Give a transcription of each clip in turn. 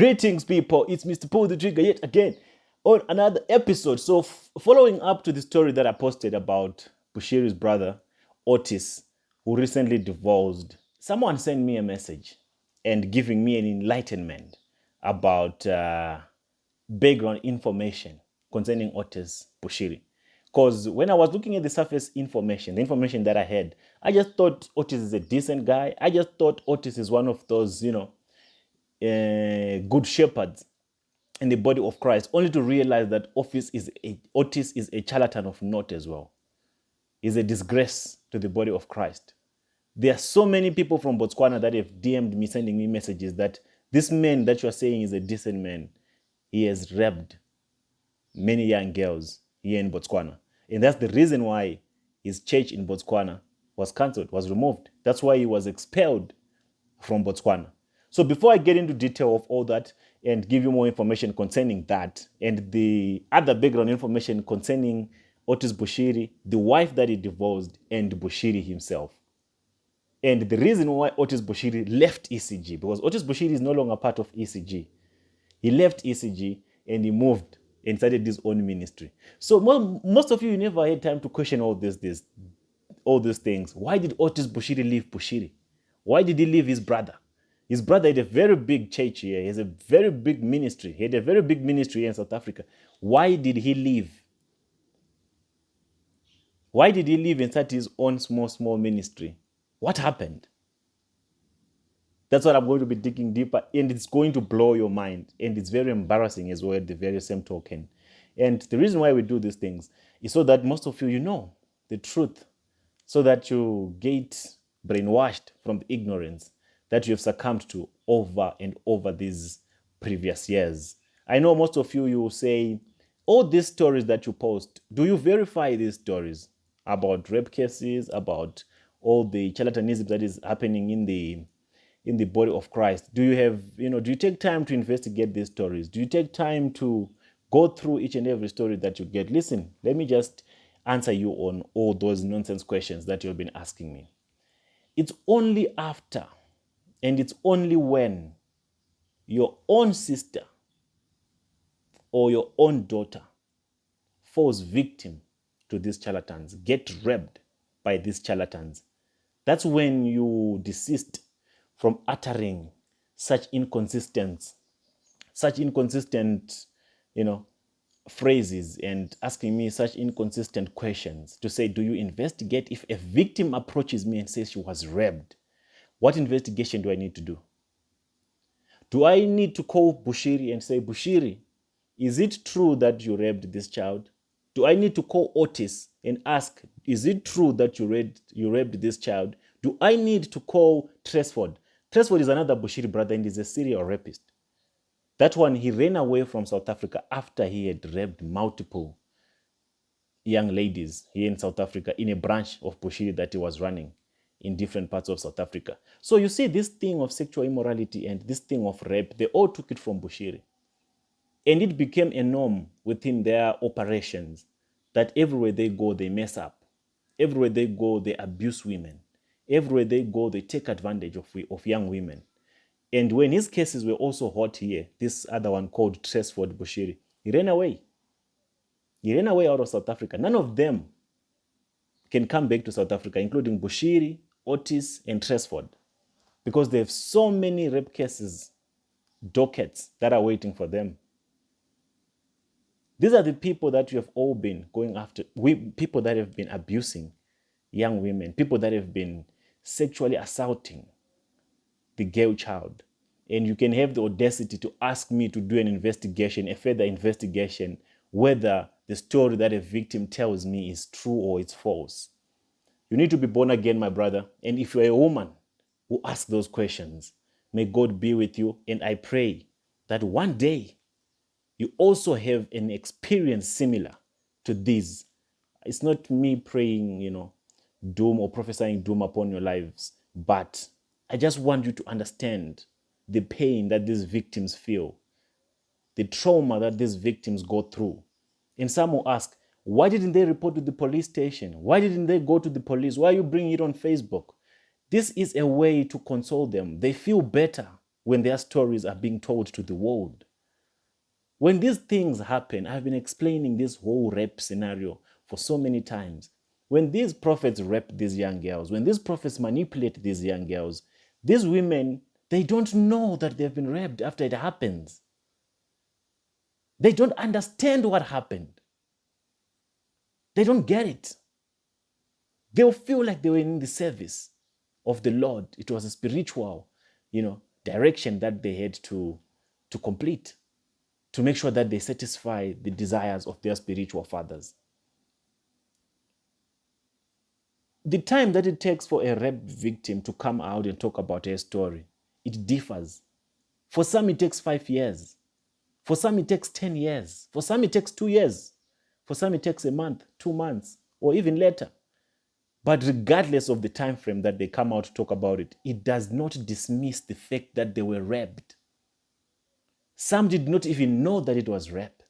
Greetings, people. It's Mr. Pull the Trigger yet again on another episode. So, following up to the story that I posted about Bushiri's brother, Otis, who recently divorced, someone sent me a message and giving me an enlightenment about background information concerning Otis Bushiri. Because when I was looking at the surface information, the information that I had, I just thought Otis is a decent guy. I just thought Otis is one of those, good shepherds in the body of Christ, only to realize that Otis is a charlatan of note as well. He's a disgrace to the body of Christ. There are so many people from Botswana that have DM'd me, sending me messages that this man that you are saying is a decent man, he has raped many young girls here in Botswana. And that's the reason why his church in Botswana was cancelled, was removed. That's why he was expelled from Botswana. So before I get into detail of all that and give you more information concerning that and the other background information concerning Otis Bushiri, the wife that he divorced, and Bushiri himself. And the reason why Otis Bushiri left ECG, because Otis Bushiri is no longer part of ECG. He left ECG and he moved and started his own ministry. So most of you never had time to question all these things. Why did Otis Bushiri leave Bushiri? Why did he leave his brother? His brother had a very big church here. He has a very big ministry. He had a very big ministry here in South Africa. Why did he leave? Why did he leave and start his own small ministry? What happened? That's what I'm going to be digging deeper, and it's going to blow your mind. And it's very embarrassing as well at the very same token. And the reason why we do these things is so that most of you know the truth, so that you get brainwashed from the ignorance that you have succumbed to over and over these previous years. I know most of you will say, all these stories that you post, do you verify these stories about rape cases, about all the charlatanism that is happening in the body of Christ? Do you take time to investigate these stories? Do you take time to go through each and every story that you get? Listen, let me just answer you on all those nonsense questions that you've been asking me. It's only after and it's only when your own sister or your own daughter falls victim to these charlatans, get raped by these charlatans, that's when you desist from uttering such inconsistent, phrases and asking me such inconsistent questions to say, do you investigate? If a victim approaches me and says she was raped, what investigation do I need to do? Do I need to call Bushiri and say, Bushiri, is it true that you raped this child? Do I need to call Otis and ask, is it true that you raped this child? Do I need to call Tresford? Tresford is another Bushiri brother and is a serial rapist. That one, he ran away from South Africa after he had raped multiple young ladies here in South Africa in a branch of Bushiri that he was running in different parts of South Africa. So you see, this thing of sexual immorality and this thing of rape, they all took it from Bushiri. And it became a norm within their operations that everywhere they go, they mess up. Everywhere they go, they abuse women. Everywhere they go, they take advantage of young women. And when his cases were also hot here, this other one called Tresford Bushiri, he ran away. He ran away out of South Africa. None of them can come back to South Africa, including Bushiri, Otis, and Tresford, because they have so many rape cases, dockets that are waiting for them. These are the people that you have all been going after, people that have been abusing young women, people that have been sexually assaulting the girl child. And you can have the audacity to ask me to do an investigation, a further investigation, whether the story that a victim tells me is true or it's false. You need to be born again, my brother. And if you're a woman who asks those questions, may God be with you. And I pray that one day you also have an experience similar to this. It's not me praying, doom or prophesying doom upon your lives, but I just want you to understand the pain that these victims feel, the trauma that these victims go through. And some will ask, why didn't they report to the police station? Why didn't they go to the police? Why are you bringing it on Facebook? This is a way to console them. They feel better when their stories are being told to the world. When these things happen, I've been explaining this whole rape scenario for so many times. When these prophets rape these young girls, when these prophets manipulate these young girls, these women, they don't know that they've been raped after it happens. They don't understand what happened. They don't get it. They'll feel like they were in the service of the Lord. It was a spiritual, direction that they had to complete, to make sure that they satisfy the desires of their spiritual fathers. The time that it takes for a rape victim to come out and talk about her story, it differs. For some, it takes 5 years. For some, it takes 10 years. For some, it takes 2 years. For some, it takes a month, 2 months, or even later. But regardless of the time frame that they come out to talk about it, it does not dismiss the fact that they were raped. Some did not even know that it was rape.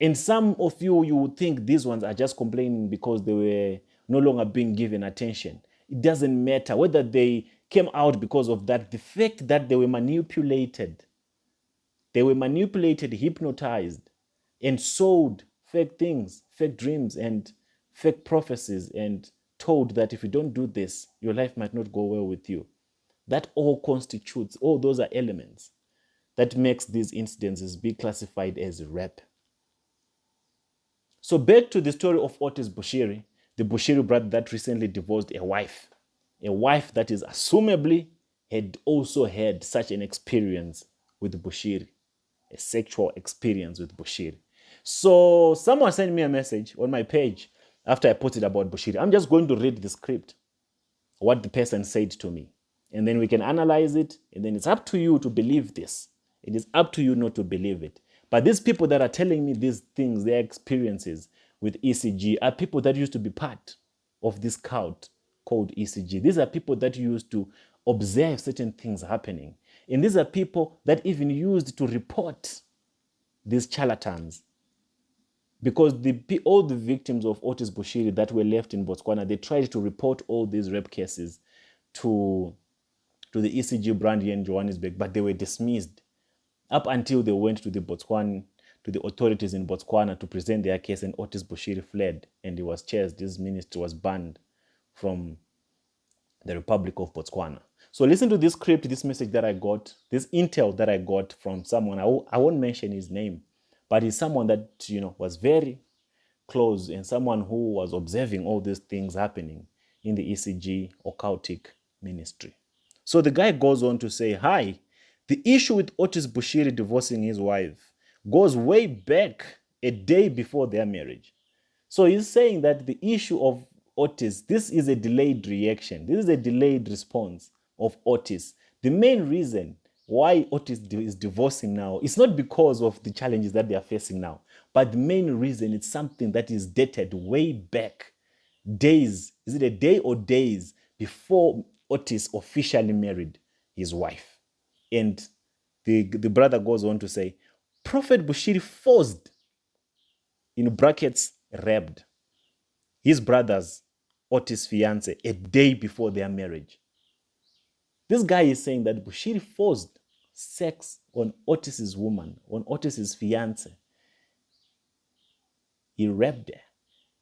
And some of you would think these ones are just complaining because they were no longer being given attention. It doesn't matter whether they came out because of that. The fact that they were manipulated, hypnotized, and sold fake things, fake dreams, and fake prophecies, and told that if you don't do this, your life might not go well with you. That all constitutes, all those are elements that makes these incidences be classified as rape. So back to the story of Otis Bushiri, the Bushiri brother that recently divorced a wife that is assumably had also had such an experience with Bushiri, a sexual experience with Bushiri. So someone sent me a message on my page after I posted about Bushiri. I'm just going to read the script, what the person said to me, and then we can analyze it, and then it's up to you to believe this. It is up to you not to believe it. But these people that are telling me these things, their experiences with ECG, are people that used to be part of this cult called ECG. These are people that used to observe certain things happening. And these are people that even used to report these charlatans. Because all the victims of Otis Bushiri that were left in Botswana, they tried to report all these rape cases to the ECG brand here in Johannesburg, but they were dismissed up until they went to the authorities in Botswana to present their case, and Otis Bushiri fled and he was chased. His ministry was banned from the Republic of Botswana. So listen to this script, this message that I got, this intel that I got from someone. I won't mention his name, but he's someone that was very close and someone who was observing all these things happening in the ECG occultic ministry. So the guy goes on to say, hi, the issue with Otis Bushiri divorcing his wife goes way back a day before their marriage. So he's saying that the issue of Otis, this is a delayed reaction. This is a delayed response of Otis. The main reason why Otis is divorcing now, it's not because of the challenges that they are facing now, but the main reason it's something that is dated way back days. Is it a day or days before Otis officially married his wife? And the brother goes on to say, Prophet Bushiri forced, in brackets, raped his brother's Otis' fiance a day before their marriage. This guy is saying that Bushiri forced sex on Otis's woman, on Otis's fiance. He raped her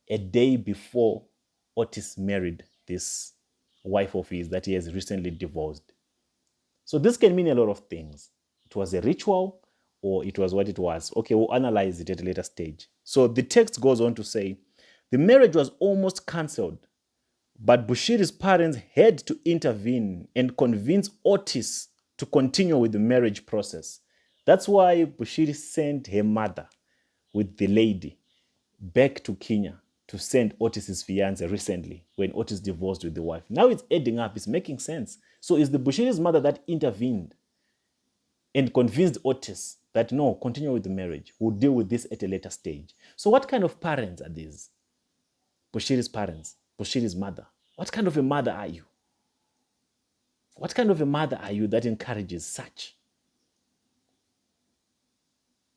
a day before Otis married this wife of his that he has recently divorced. So this can mean a lot of things. It was a ritual or it was what it was. Okay, we'll analyze it at a later stage. So the text goes on to say, the marriage was almost cancelled, but Bushiri's parents had to intervene and convince Otis to continue with the marriage process. That's why Bushiri sent her mother with the lady back to Kenya to send Otis's fiance recently when Otis divorced with the wife. Now it's adding up, it's making sense. So it's the Bushiri's mother that intervened and convinced Otis that no, continue with the marriage. We'll deal with this at a later stage. So what kind of parents are these? Bushiri's parents, Bushiri's mother. What kind of a mother are you? What kind of a mother are you that encourages such?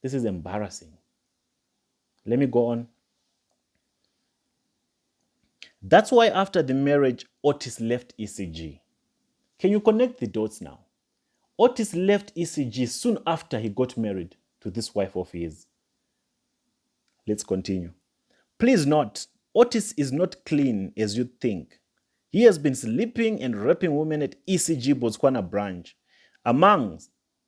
This is embarrassing. Let me go on. That's why after the marriage, Otis left ECG. Can you connect the dots now? Otis left ECG soon after he got married to this wife of his. Let's continue. Please note, Otis is not clean as you think. He has been sleeping and raping women at ECG Botswana branch. Among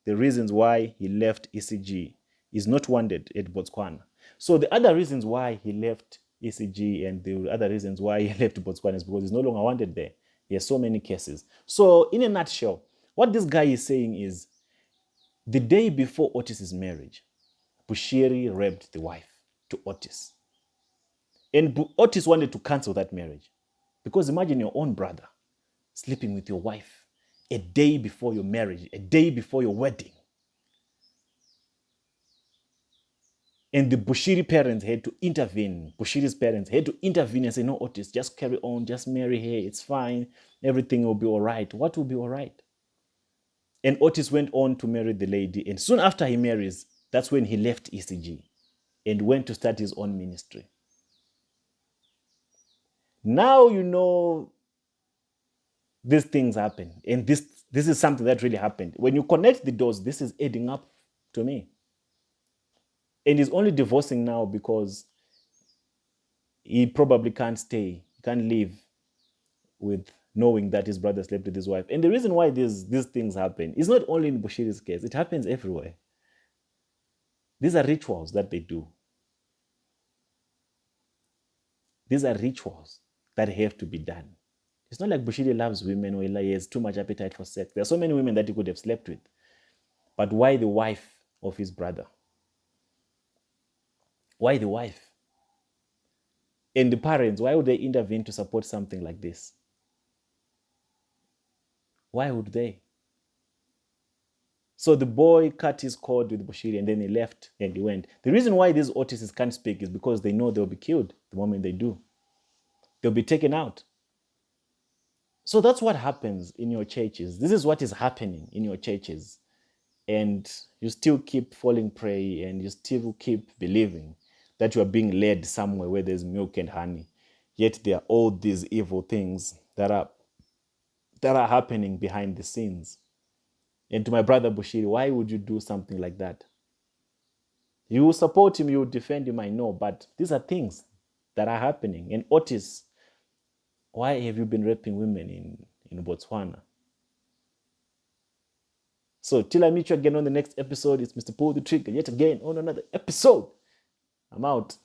the reasons why he left ECG is not wanted at Botswana. So the other reasons why he left ECG and the other reasons why he left Botswana is because he's no longer wanted there. He has so many cases. So in a nutshell, what this guy is saying is the day before Otis's marriage, Bushiri raped the wife to Otis. And Otis wanted to cancel that marriage. Because imagine your own brother sleeping with your wife a day before your marriage, a day before your wedding. And the Bushiri parents had to intervene. Bushiri's parents had to intervene and say, no, Otis, just carry on, just marry her, it's fine, everything will be all right. What will be all right? And Otis went on to marry the lady. And soon after he marries, that's when he left ECG and went to start his own ministry. Now you know these things happen. And this is something that really happened. When you connect the dots, this is adding up to me. And he's only divorcing now because he probably can't stay, he can't live with knowing that his brother slept with his wife. And the reason why these things happen is not only in Bushiri's case, it happens everywhere. These are rituals that they do. These are rituals that have to be done. It's not like Bushiri loves women or he has too much appetite for sex. There are so many women that he could have slept with. But why the wife of his brother? Why the wife? And the parents, why would they intervene to support something like this? Why would they? So the boy cut his cord with Bushiri and then he left and he went. The reason why these Otises can't speak is because they know they'll be killed the moment they do. They'll be taken out. So that's what happens in your churches. This is what is happening in your churches. And you still keep falling prey and you still keep believing that you are being led somewhere where there's milk and honey. Yet there are all these evil things that are happening behind the scenes. And to my brother Bushiri, why would you do something like that? You will support him, you will defend him, I know, but these are things that are happening. And Otis, why have you been raping women in Botswana? So till I meet you again on the next episode, it's Mr. Pull the Trigger yet again on another episode. I'm out.